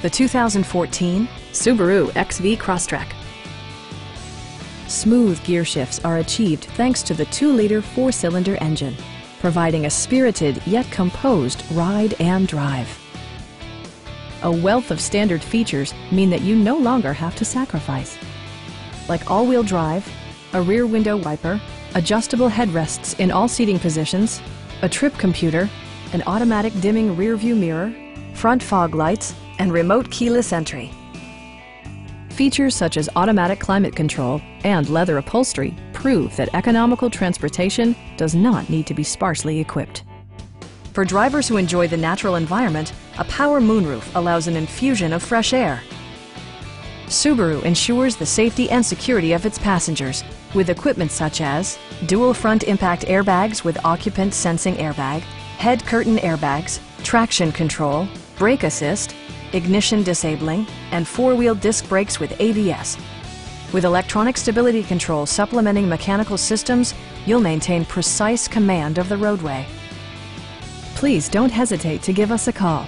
the 2014 Subaru XV Crosstrek. Smooth gear shifts are achieved thanks to the 2-liter 4-cylinder engine, providing a spirited yet composed ride and drive. A wealth of standard features mean that you no longer have to sacrifice, like all-wheel drive, a rear window wiper, adjustable headrests in all seating positions, a trip computer, an automatic dimming rear-view mirror, front fog lights, and remote keyless entry. Features such as automatic climate control and leather upholstery prove that economical transportation does not need to be sparsely equipped. For drivers who enjoy the natural environment, a power moonroof allows an infusion of fresh air. Subaru ensures the safety and security of its passengers with equipment such as dual front impact airbags with occupant sensing airbag, head curtain airbags, traction control, brake assist, ignition disabling, and 4-wheel disc brakes with ABS. With electronic stability control supplementing mechanical systems, you'll maintain precise command of the roadway. Please don't hesitate to give us a call.